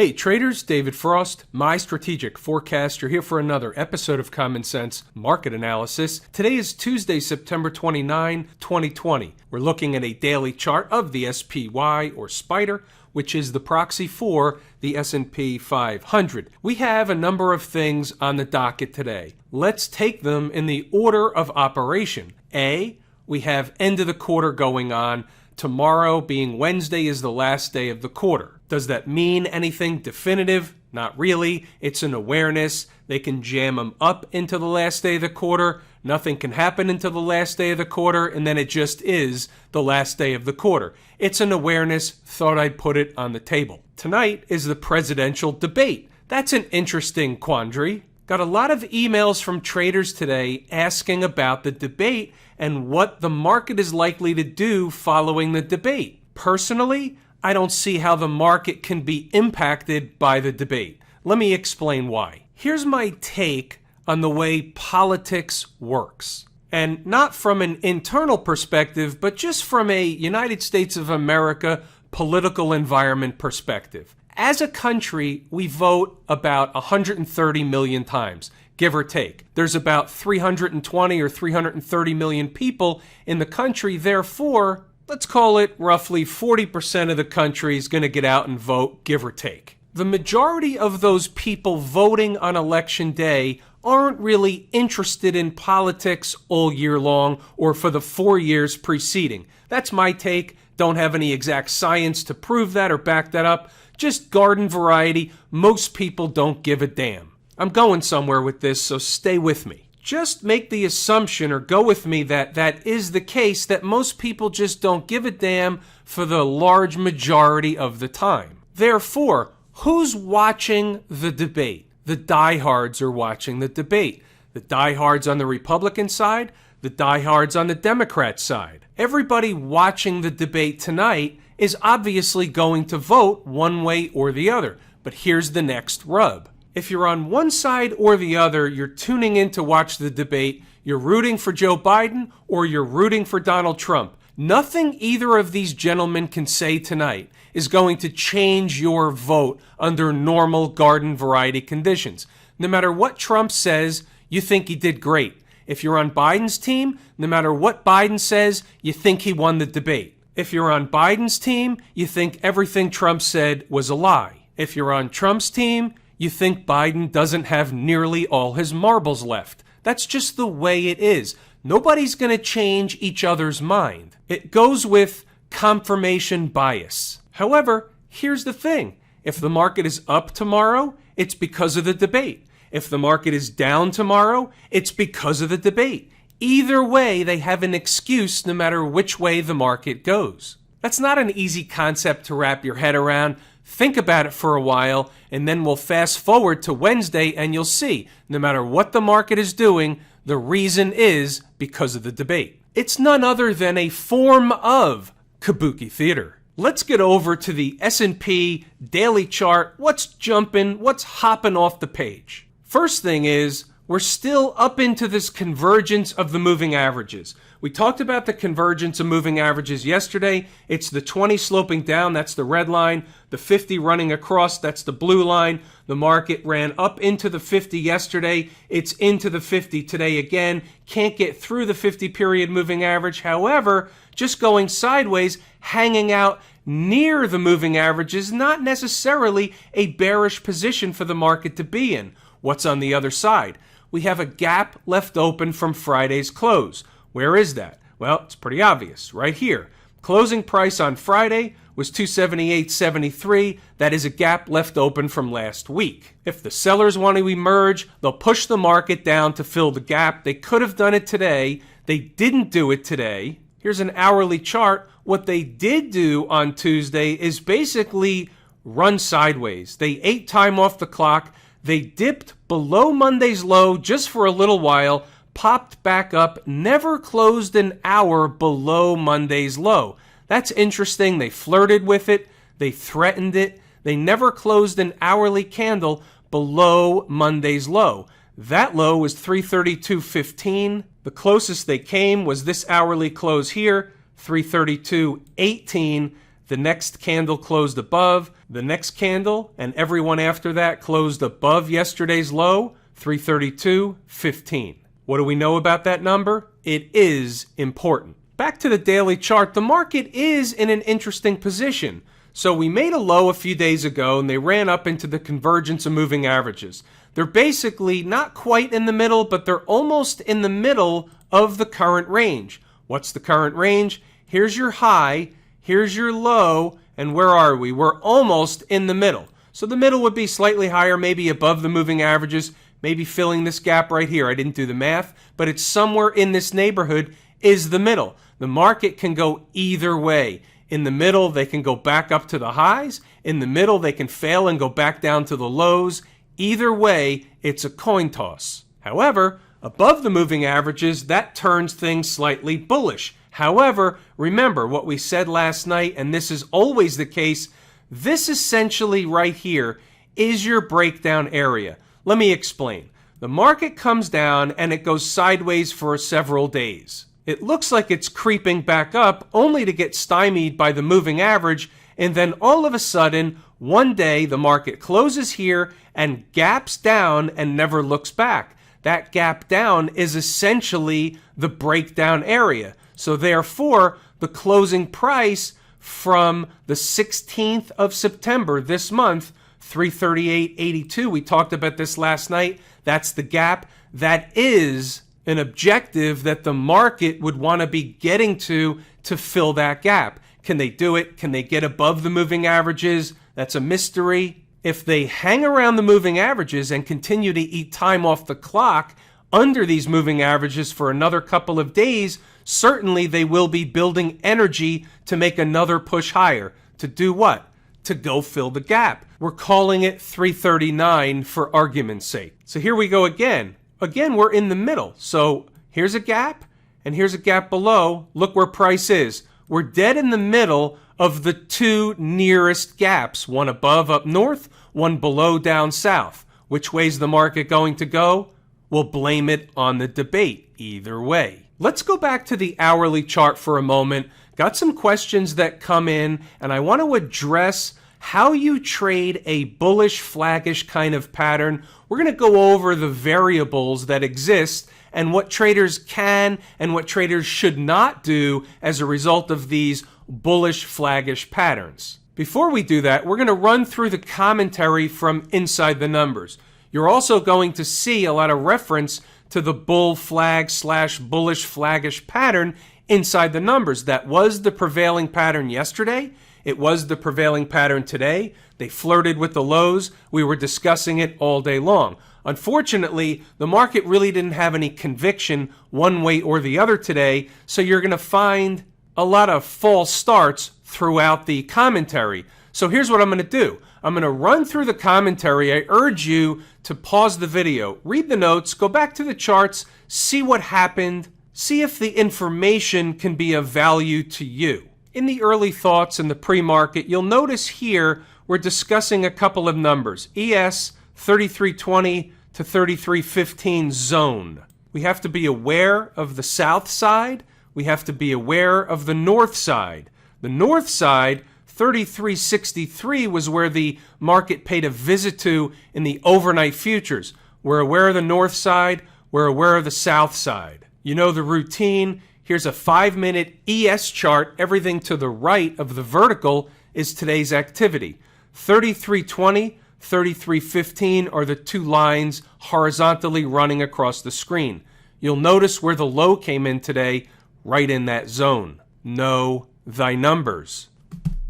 Hey traders, David Frost, my strategic forecaster here for another episode of Common Sense Market Analysis. Today is Tuesday, September 29, 2020. We're looking at a daily chart of the SPY or Spider, which is the proxy for the S&P 500. We have a number of things on the docket today. Let's take them in the order of operation. A, we have end of the quarter going on. Tomorrow, being Wednesday, is the last day of the quarter. Does that mean anything definitive? Not really. It's an awareness. They can jam them up into the last day of the quarter. Nothing can happen until the last day of the quarter, and then it just is the last day of the quarter. It's an awareness. Thought I'd put it on the table. Tonight is the presidential debate. That's an interesting quandary. Got a lot of emails from traders today asking about the debate and what the market is likely to do following the debate. Personally, I don't see how the market can be impacted by the debate. Let me explain why. Here's my take on the way politics works. And not from an internal perspective, but just from a United States of America political environment perspective. As a country, we vote about 130 million times, give or take. There's about 320 or 330 million people in the country. Therefore, let's call it roughly 40% of the country is going to get out and vote, give or take. The majority of those people voting on election day aren't really interested in politics all year long or for the 4 years preceding. That's my take. Don't have any exact science to prove that or back that up. Just garden variety. Most people don't give a damn. I'm going somewhere with this, so stay with me. Just make the assumption or go with me that that is the case, that most people just don't give a damn for the large majority of the time. Therefore, who's watching the debate? The diehards are watching the debate. The diehards on the Republican side, the diehards on the Democrat side. Everybody watching the debate tonight is obviously going to vote one way or the other. But here's the next rub. If you're on one side or the other, you're tuning in to watch the debate, you're rooting for Joe Biden or you're rooting for Donald Trump. Nothing either of these gentlemen can say tonight is going to change your vote under normal garden variety conditions. No matter what Trump says, you think he did great. If you're on Biden's team, no matter what Biden says, you think he won the debate. If you're on Biden's team, you think everything Trump said was a lie. If you're on Trump's team, you think Biden doesn't have nearly all his marbles left. That's just the way it is. Nobody's going to change each other's mind. It goes with confirmation bias. However, here's the thing. If the market is up tomorrow, it's because of the debate. If the market is down tomorrow, it's because of the debate. Either way, they have an excuse no matter which way the market goes. That's not an easy concept to wrap your head around. Think about it for a while, and then we'll fast forward to Wednesday, and you'll see, no matter what the market is doing, the reason is because of the debate. It's none other than a form of kabuki theater. Let's get over to the S&P daily chart. What's jumping? What's hopping off the page? First thing is, we're still up into this convergence of the moving averages. We talked about the convergence of moving averages yesterday. It's the 20 sloping down, that's the red line. The 50 running across, that's the blue line. The market ran up into the 50 yesterday. It's into the 50 today again. Can't get through the 50-period moving average. However, just going sideways, hanging out near the moving average is not necessarily a bearish position for the market to be in. What's on the other side? We have a gap left open from Friday's close. Where is that? Well, it's pretty obvious, right here. Closing price on Friday was 278.73. That is a gap left open from last week. If the sellers want to emerge, they'll push the market down to fill the gap. They could have done it today. They didn't do it today. Here's an hourly chart. What they did do on Tuesday is basically run sideways. They ate time off the clock. They dipped below Monday's low just for a little while, popped back up, never closed an hour below Monday's low. That's interesting. They flirted with it. They threatened it. They never closed an hourly candle below Monday's low. That low was 332.15. The closest they came was this hourly close here, 332.18. The next candle closed above. The next candle and everyone after that closed above yesterday's low, 332.15. What do we know about that number? It is important. Back to the daily chart, the market is in an interesting position. So we made a low a few days ago and they ran up into the convergence of moving averages. They're basically not quite in the middle, but they're almost in the middle of the current range. What's the current range? Here's your high, here's your low, and where are we? We're almost in the middle. So the middle would be slightly higher, maybe above the moving averages, maybe filling this gap right here. I didn't do the math, but it's somewhere in this neighborhood is the middle. The market can go either way. In the middle, they can go back up to the highs. In the middle, they can fail and go back down to the lows. Either way, it's a coin toss. However, above the moving averages, that turns things slightly bullish. However, remember what we said last night, and this is always the case, this essentially right here is your breakdown area. Let me explain. The market comes down and it goes sideways for several days. It looks like it's creeping back up only to get stymied by the moving average, and then all of a sudden, one day the market closes here and gaps down and never looks back. That gap down is essentially the breakdown area. So therefore, the closing price from the 16th of September this month, 338.82, we talked about this last night, that's the gap. That is an objective that the market would want to be getting to fill that gap. Can they do it? Can they get above the moving averages? That's a mystery. If they hang around the moving averages and continue to eat time off the clock under these moving averages for another couple of days, certainly they will be building energy to make another push higher. To do what? To go fill the gap. We're calling it 339 for argument's sake. So here we go again. Again, we're in the middle. So here's a gap and here's a gap below. Look where price is. We're dead in the middle of the two nearest gaps, one above up north, one below down south. Which way's the market going to go? We'll blame it on the debate either way. Let's go back to the hourly chart for a moment. Got some questions that come in, and I want to address how you trade a bullish, flaggish kind of pattern. We're going to go over the variables that exist and what traders can and what traders should not do as a result of these bullish, flaggish patterns. Before we do that, we're going to run through the commentary from inside the numbers. You're also going to see a lot of reference to the bull flag / bullish flaggish pattern inside the numbers. That was the prevailing pattern yesterday. It was the prevailing pattern today. They flirted with the lows. We were discussing it all day long. Unfortunately, the market really didn't have any conviction one way or the other today, so you're going to find a lot of false starts throughout the commentary. So here's what I'm going to do. I'm going to run through the commentary. I urge you to pause the video, read the notes, go back to the charts, see what happened, see if the information can be of value to you. In the early thoughts in the pre-market, you'll notice here we're discussing a couple of numbers. ES 3320 to 3315 zone. We have to be aware of the south side. We have to be aware of the north side. The north side, 3363, was where the market paid a visit to in the overnight futures. We're aware of the north side. We're aware of the south side. You know the routine. Here's a 5-minute ES chart. Everything to the right of the vertical is today's activity. 3320, 3315 are the two lines horizontally running across the screen. You'll notice where the low came in today, right in that zone. Know thy numbers.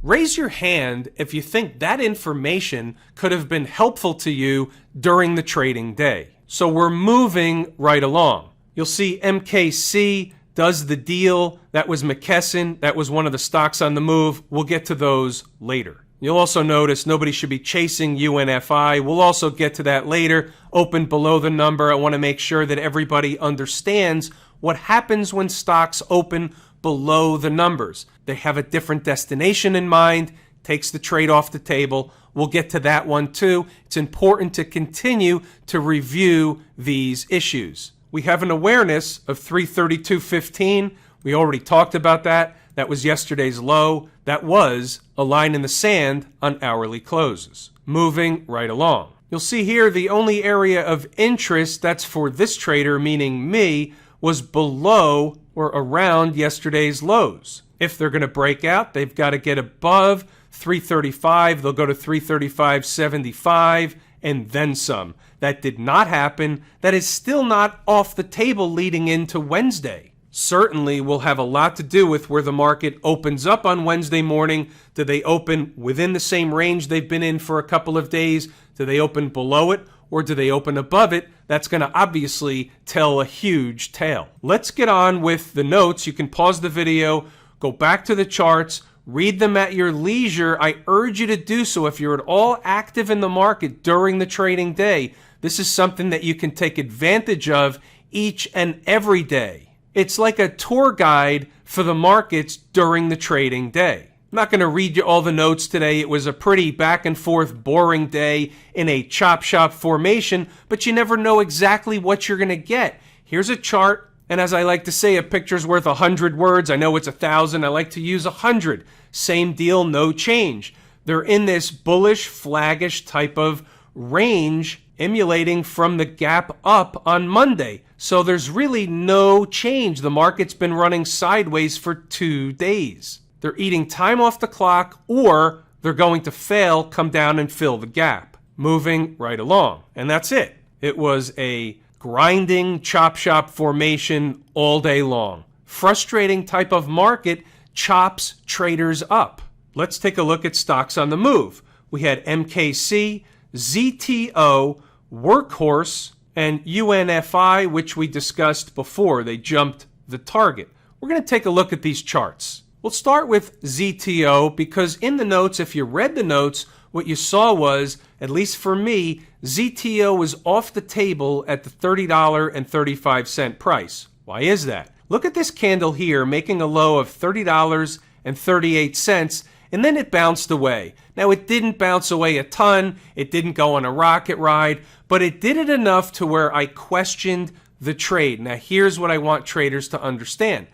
Raise your hand if you think that information could have been helpful to you during the trading day. So we're moving right along. You'll see MKC does the deal. That was McKesson. That was one of the stocks on the move. We'll get to those later. You'll also notice nobody should be chasing UNFI. We'll also get to that later. Open below the number. I want to make sure that everybody understands what happens when stocks open below the numbers. They have a different destination in mind, takes the trade off the table. We'll get to that one too. It's important to continue to review these issues. We have an awareness of 332.15. We already talked about that. That was yesterday's low. That was a line in the sand on hourly closes. Moving right along. You'll see here the only area of interest that's for this trader, meaning me, was below or around yesterday's lows. If they're going to break out, they've got to get above 335. They'll go to 335.75 and then some. That did not happen. That is still not off the table leading into Wednesday. Certainly will have a lot to do with where the market opens up on Wednesday morning. Do they open within the same range they've been in for a couple of days? Do they open below it or do they open above it? That's going to obviously tell a huge tale. Let's get on with the notes. You can pause the video, go back to the charts, read them at your leisure. I urge you to do so if you're at all active in the market during the trading day. This is something that you can take advantage of each and every day. It's like a tour guide for the markets during the trading day. I'm not going to read you all the notes today. It was a pretty back and forth, boring day in a chop shop formation, but you never know exactly what you're going to get. Here's a chart, and as I like to say, a picture's worth 100 words. I know it's 1,000. I like to use 100. Same deal, no change. They're in this bullish, flaggish type of range, emulating from the gap up on Monday. So there's really no change. The market's been running sideways for 2 days. They're eating time off the clock, or they're going to fail, come down and fill the gap. Moving right along. And that's it. It was a grinding chop shop formation all day long. Frustrating type of market, chops traders up. Let's take a look at stocks on the move. We had MKC, ZTO, Workhorse, and UNFI, which we discussed before. They jumped the target. We're going to take a look at these charts. We'll start with ZTO because in the notes, if you read the notes, what you saw was, at least for me, ZTO was off the table at the $30.35 price. Why is that? Look at this candle here making a low of $30.38, and then it bounced away. Now, it didn't bounce away a ton. It didn't go on a rocket ride, but it did it enough to where I questioned the trade. Now, here's what I want traders to understand.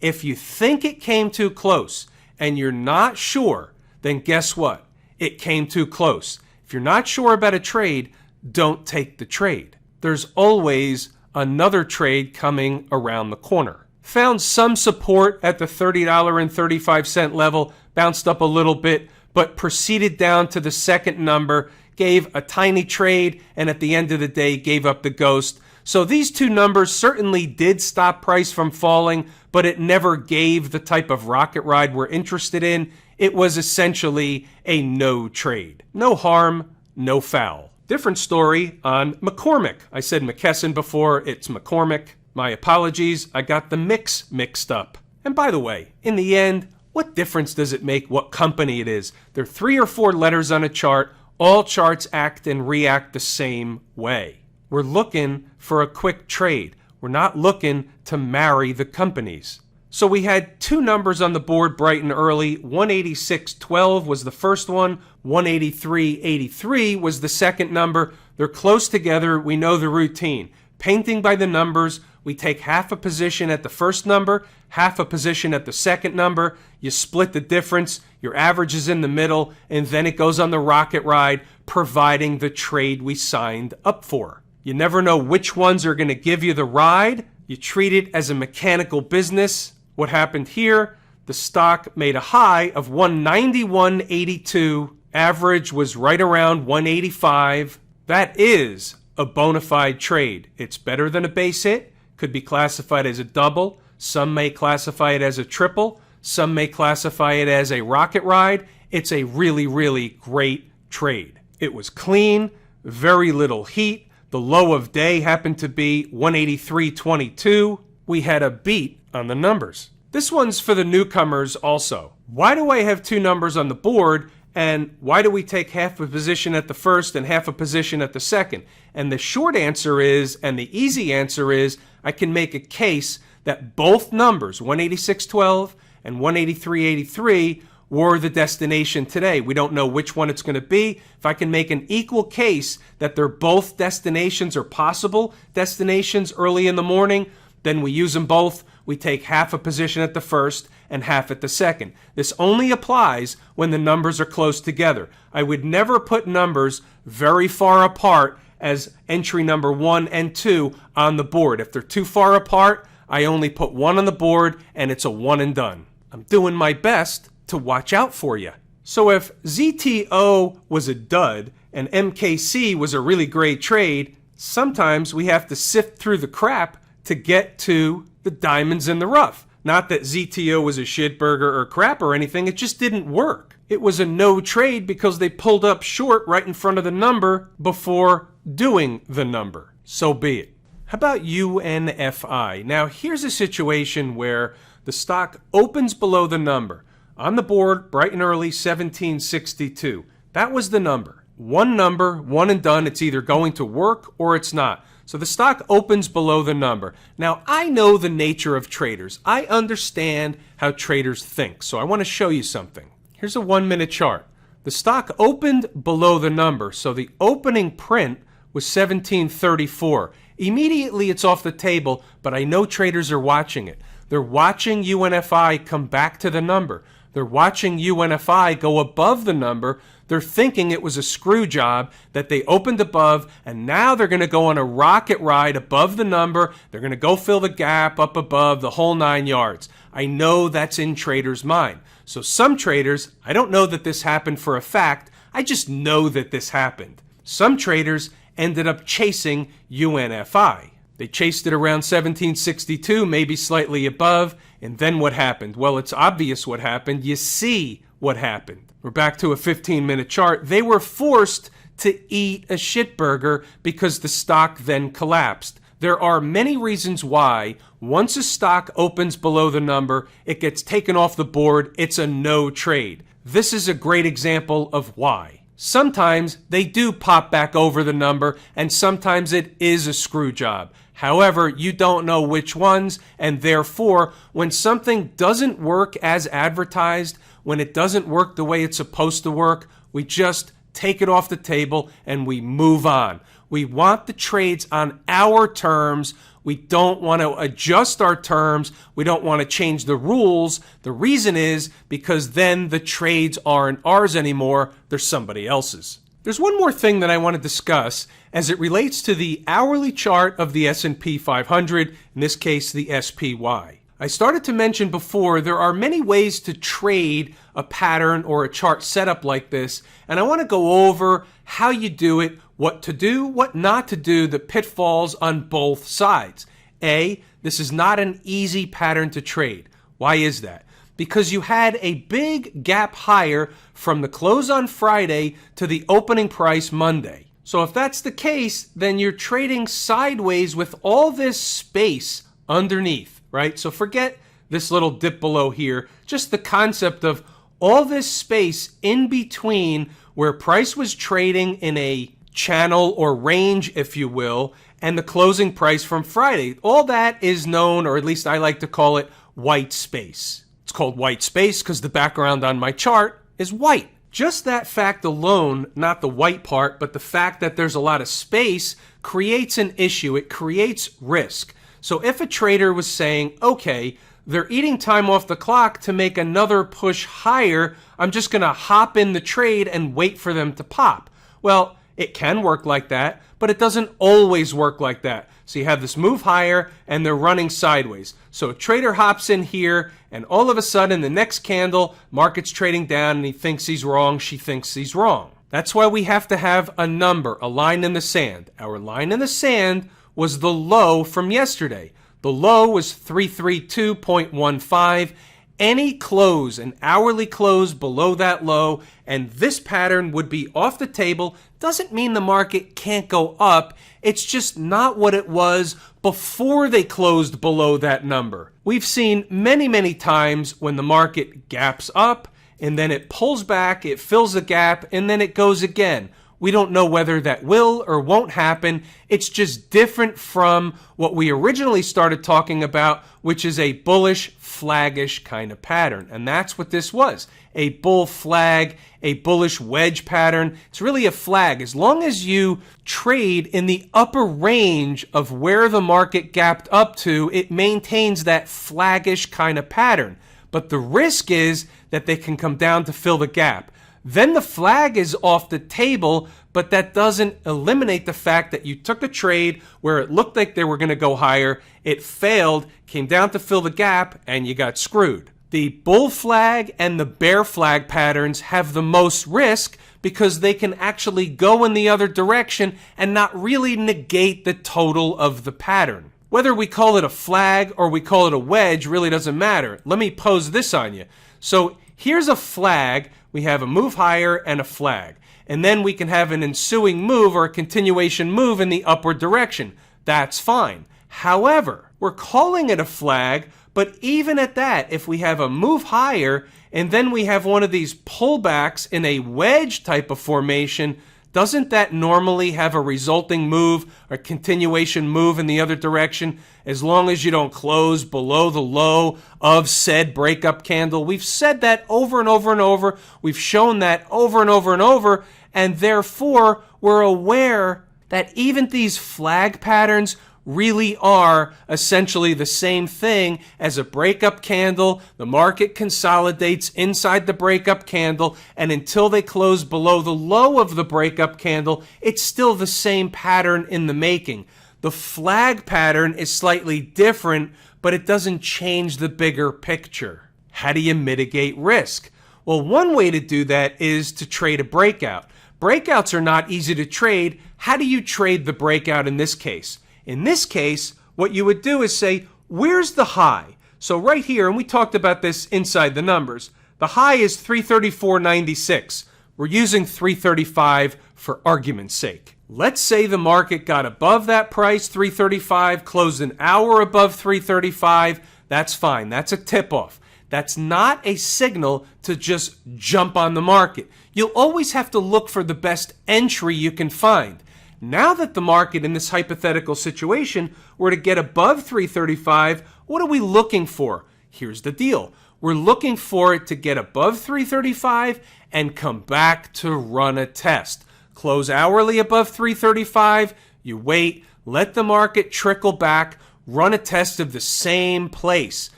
If you think it came too close and you're not sure, then guess what? It came too close. If you're not sure about a trade, don't take the trade. There's always another trade coming around the corner. Found some support at the $30.35 level, bounced up a little bit, but proceeded down to the second number, gave a tiny trade, and at the end of the day gave up the ghost. So these two numbers certainly did stop price from falling, but it never gave the type of rocket ride we're interested in. It was essentially a no trade. No harm, no foul. Different story on McCormick. I said McKesson before, it's McCormick. My apologies, I got the mix mixed up. And by the way, in the end, what difference does it make what company it is? There are 3 or 4 letters on a chart. All charts act and react the same way. We're looking for a quick trade. We're not looking to marry the companies. So we had 2 numbers on the board bright and early. 186.12 was the first one. 183.83 was the second number. They're close together. We know the routine. Painting by the numbers, we take half a position at the first number, half a position at the second number. You split the difference. Your average is in the middle, and then it goes on the rocket ride, providing the trade we signed up for. You never know which ones are going to give you the ride. You treat it as a mechanical business. What happened here? The stock made a high of 191.82. Average was right around 185. That is a bona fide trade. It's better than a base hit. Could be classified as a double. Some may classify it as a triple. Some may classify it as a rocket ride. It's a really, really great trade. It was clean, very little heat. The low of day happened to be 183.22. We had a beat on the numbers. This one's for the newcomers also. Why do I have 2 numbers on the board, and why do we take half a position at the first and half a position at the second? And the short answer is, and the easy answer is, I can make a case that both numbers, 186.12 and 183.83, were the destination today. We don't know which one it's going to be. If I can make an equal case that they're both destinations or possible destinations early in the morning, then we use them both. We take half a position at the first and half at the second. This only applies when the numbers are close together. I would never put numbers very far apart as entry number 1 and 2 on the board. If they're too far apart, I only put 1 on the board and it's a one and done. I'm doing my best to watch out for you. So if ZTO was a dud and MKC was a really great trade, sometimes we have to sift through the crap to get to the diamonds in the rough. Not that ZTO was a shitburger or crap or anything, it just didn't work. It was a no trade because they pulled up short right in front of the number before doing the number. So be it. How about UNFI? Now here's a situation where the stock opens below the number. On the board, bright and early, 1762. That was the number. One number, one and done. It's either going to work or it's not. So the stock opens below the number. Now, I know the nature of traders. I understand how traders think. So I want to show you something. Here's a 1-minute chart. The stock opened below the number. So the opening print was 1734. Immediately it's off the table, but I know traders are watching it. They're watching UNFI come back to the number. They're watching UNFI go above the number. They're thinking it was a screw job that they opened above, and now they're going to go on a rocket ride above the number. They're going to go fill the gap up above, the whole 9 yards. I know that's in traders' mind. So some traders, I don't know that this happened for a fact. I just know that this happened. Some traders ended up chasing UNFI. They chased it around 1762, maybe slightly above, and then what happened? Well, it's obvious what happened. You see what happened. We're back to a 15-minute chart. They were forced to eat a shitburger because the stock then collapsed. There are many reasons why once a stock opens below the number, it gets taken off the board. It's a no trade. This is a great example of why. Sometimes they do pop back over the number, and sometimes it is a screw job. However, you don't know which ones, and therefore, when something doesn't work as advertised, when it doesn't work the way it's supposed to work, we just take it off the table and we move on. We want the trades on our terms. We don't want to adjust our terms. We don't want to change the rules. The reason is because then the trades aren't ours anymore. They're somebody else's. There's one more thing that I want to discuss as it relates to the hourly chart of the S&P 500, in this case, the SPY. I started to mention before there are many ways to trade a pattern or a chart setup like this, and I want to go over how you do it, what to do, what not to do, the pitfalls on both sides. This is not an easy pattern to trade. Why is that? Because you had a big gap higher from the close on Friday to the opening price Monday. So if that's the case, then you're trading sideways with all this space underneath, right? So forget this little dip below here, just the concept of all this space in between where price was trading in a channel or range, if you will, and the closing price from Friday. All that is known, or at least I like to call it, white space. It's called white space because the background on my chart is white. Just that fact alone, not the white part, but the fact that there's a lot of space creates an issue. It creates risk. So if a trader was saying, okay, they're eating time off the clock to make another push higher, I'm just going to hop in the trade and wait for them to pop. Well, it can work like that, but it doesn't always work like that. So you have this move higher and they're running sideways. So a trader hops in here and all of a sudden the next candle, market's trading down and he thinks he's wrong, she thinks he's wrong. That's why we have to have a number, a line in the sand. Our line in the sand was the low from yesterday. The low was 332.15. Any close, an hourly close below that low, and this pattern would be off the table. Doesn't mean the market can't go up. It's just not what it was before they closed below that number. We've seen many, many times when the market gaps up and then it pulls back, it fills the gap, and then it goes again. We don't know whether that will or won't happen. It's just different from what we originally started talking about, which is a bullish, flaggish kind of pattern. And that's what this was. A bull flag, a bullish wedge pattern. It's really a flag. As long as you trade in the upper range of where the market gapped up to, it maintains that flaggish kind of pattern. but the risk is that they can come down to fill the gap. Then the flag is off the table, but that doesn't eliminate the fact that you took a trade where it looked like they were going to go higher, it failed, came down to fill the gap, and you got screwed. The bull flag and the bear flag patterns have the most risk because they can actually go in the other direction and not really negate the total of the pattern. Whether we call it a flag or we call it a wedge really doesn't matter. Let me pose this on you. So here's a flag. We have a move higher and a flag. And then we can have an ensuing move or a continuation move in the upward direction. That's fine. However, we're calling it a flag, but even at that, if we have a move higher and then we have one of these pullbacks in a wedge type of formation, doesn't that normally have a resulting move or continuation move in the other direction as long as you don't close below the low of said breakup candle? We've said that over and over and over. We've shown that over and over and over, and therefore we're aware that even these flag patterns really are essentially the same thing as a breakup candle. The market consolidates inside the breakup candle, and until they close below the low of the breakup candle, it's still the same pattern in the making. The flag pattern is slightly different, but it doesn't change the bigger picture. How do you mitigate risk? Well, one way to do that is to trade a breakout. Breakouts are not easy to trade. How do you trade the breakout in this case? In this case, what you would do is say, where's the high? So right here, and we talked about this inside the numbers, the high is 334.96. We're using 335 for argument's sake. Let's say the market got above that price, 335, closed an hour above 335. That's fine. That's a tip-off. That's not a signal to just jump on the market. You'll always have to look for the best entry you can find. Now that the market in this hypothetical situation were to get above 335, what are we looking for? Here's the deal. We're looking for it to get above 335 and come back to run a test. Close hourly above 335, you wait, let the market trickle back, run a test of the same place,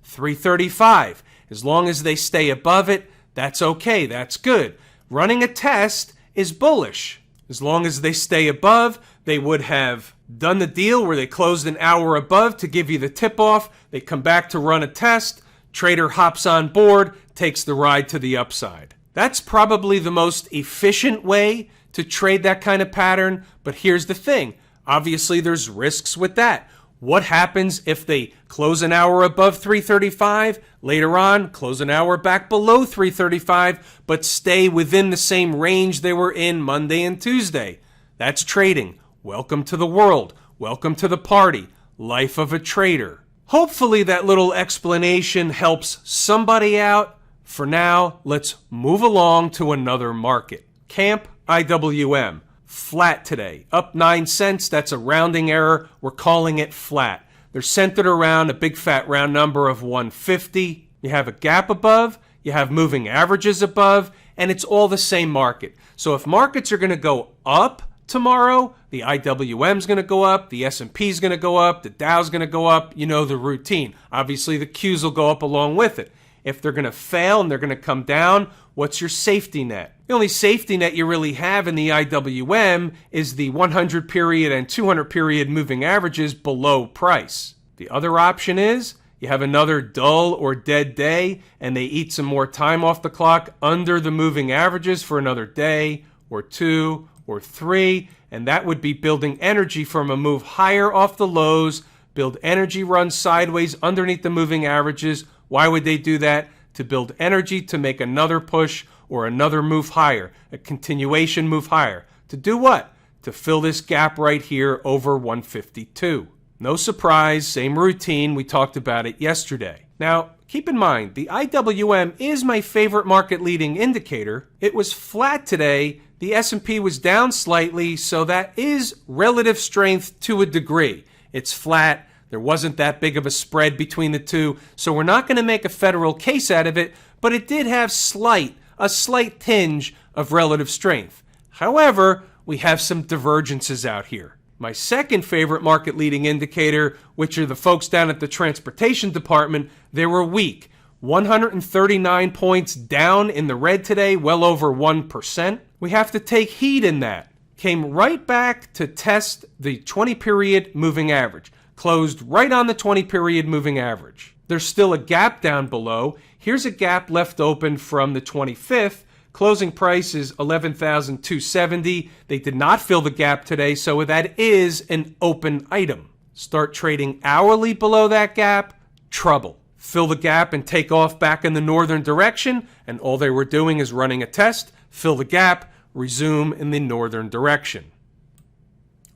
335. As long as they stay above it, that's okay, that's good. Running a test is bullish. As long as they stay above, they would have done the deal where they closed an hour above to give you the tip-off. They come back to run a test. Trader hops on board, takes the ride to the upside. That's probably the most efficient way to trade that kind of pattern. But here's the thing. Obviously, there's risks with that. What happens if they close an hour above 335, later on close an hour back below 335, but stay within the same range they were in Monday and Tuesday? That's trading. Welcome to the world. Welcome to the party. Life of a trader. Hopefully that little explanation helps somebody out. For now, let's move along to another market. Camp IWM. Flat today, up 9 cents. That's a rounding error. We're calling it flat. They're centered around a big fat round number of 150. You have a gap above, you have moving averages above, and it's all the same market. So if markets are going to go up tomorrow, the IWM is going to go up, the S&P is going to go up, the Dow is going to go up. You know the routine. Obviously, the Qs will go up along with it. If they're going to fail and they're going to come down, what's your safety net? The only safety net you really have in the IWM is the 100 period and 200 period moving averages below price. The other option is you have another dull or dead day and they eat some more time off the clock under the moving averages for another day or 2 or 3, and that would be building energy from a move higher off the lows, build energy run sideways underneath the moving averages. Why would they do that? To build energy to make another push or another move higher, a continuation move higher. To do what? To fill this gap right here over 152. No surprise, same routine. We talked about it yesterday. Now, keep in mind, the IWM is my favorite market leading indicator. It was flat today. The S&P was down slightly, so that is relative strength to a degree. It's flat. There wasn't that big of a spread between the two, so we're not going to make a federal case out of it, but it did have a slight tinge of relative strength. However, we have some divergences out here. My second favorite market leading indicator, which are the folks down at the transportation department, they were weak. 139 points down in the red today, well over 1%. We have to take heed in that. Came right back to test the 20-period moving average. Closed right on the 20-period moving average. There's still a gap down below. Here's a gap left open from the 25th. Closing price is $11,270. They did not fill the gap today, so that is an open item. Start trading hourly below that gap, trouble. Fill the gap and take off back in the northern direction, and all they were doing is running a test, fill the gap, resume in the northern direction.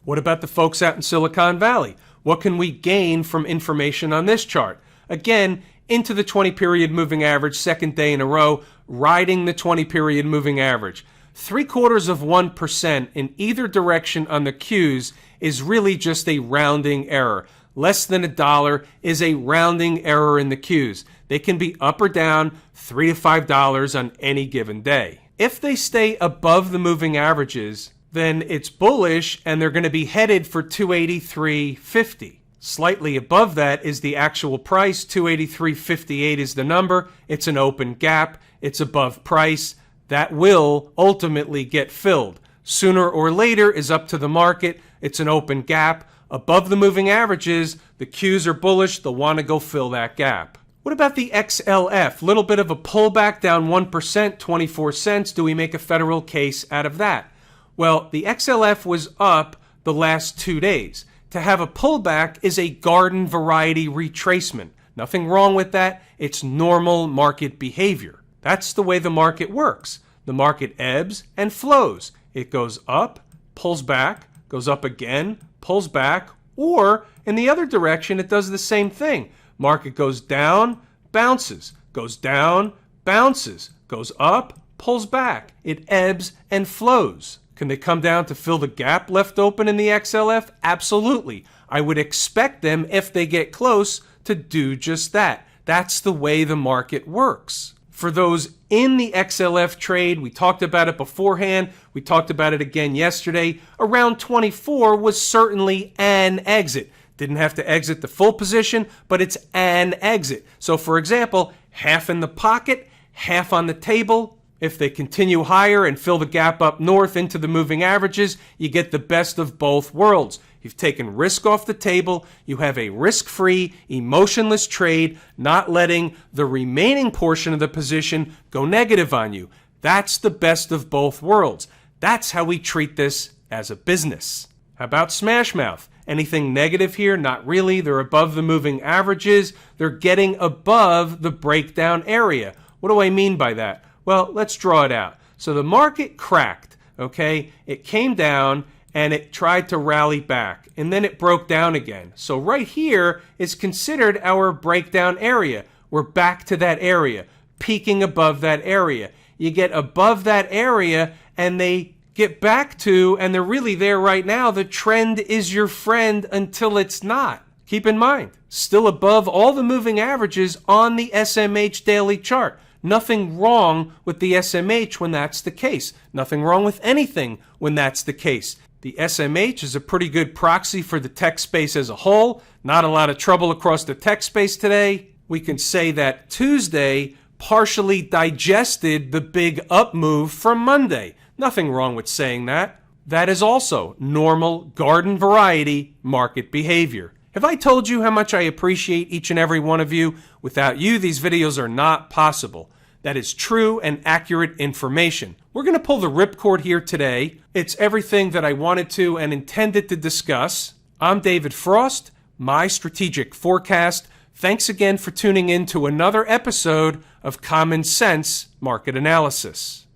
What about the folks out in Silicon Valley? What can we gain from information on this chart? Again, into the 20-period moving average, second day in a row, riding the 20-period moving average. 0.75% in either direction on the Qs is really just a rounding error. Less than $1 is a rounding error in the Qs. They can be up or down $3 to $5 on any given day. If they stay above the moving averages, then it's bullish and they're going to be headed for 283.50. Slightly above that is the actual price. 283.58 is the number. It's an open gap. It's above price. That will ultimately get filled. Sooner or later is up to the market. It's an open gap. Above the moving averages, the Qs are bullish. They'll want to go fill that gap. What about the XLF? Little bit of a pullback, down 1%, 24 cents. Do we make a federal case out of that? Well, the XLF was up the last 2 days. To have a pullback is a garden variety retracement. Nothing wrong with that. It's normal market behavior. That's the way the market works. The market ebbs and flows. It goes up, pulls back, goes up again, pulls back, or in the other direction, it does the same thing. Market goes down, bounces, goes down, bounces, goes up, pulls back. It ebbs and flows. Can they come down to fill the gap left open in the XLF? Absolutely. I would expect them, if they get close, to do just that. That's the way the market works. For those in the XLF trade, we talked about it beforehand. We talked about it again yesterday. Around 24 was certainly an exit. Didn't have to exit the full position, but it's an exit. So for example, half in the pocket, half on the table. If they continue higher and fill the gap up north into the moving averages, you get the best of both worlds. You've taken risk off the table. You have a risk-free, emotionless trade, not letting the remaining portion of the position go negative on you. That's the best of both worlds. That's how we treat this as a business. How about Smashmouth? Anything negative here? Not really. They're above the moving averages. They're getting above the breakdown area. What do I mean by that? Well, let's draw it out. So the market cracked, okay? It came down and it tried to rally back, and then it broke down again. So right here is considered our breakdown area. We're back to that area, peaking above that area. You get above that area and they get back to, and they're really there right now, the trend is your friend until it's not. Keep in mind, still above all the moving averages on the SMH daily chart. Nothing wrong with the SMH when that's the case. Nothing wrong with anything when that's the case. The SMH is a pretty good proxy for the tech space as a whole. Not a lot of trouble across the tech space today. We can say that Tuesday partially digested the big up move from Monday. Nothing wrong with saying that. That is also normal garden variety market behavior. Have I told you how much I appreciate each and every one of you? Without you, these videos are not possible. That is true and accurate information. We're going to pull the ripcord here today. It's everything that I wanted to and intended to discuss. I'm David Frost, my strategic forecast. Thanks again for tuning in to another episode of Common Sense Market Analysis.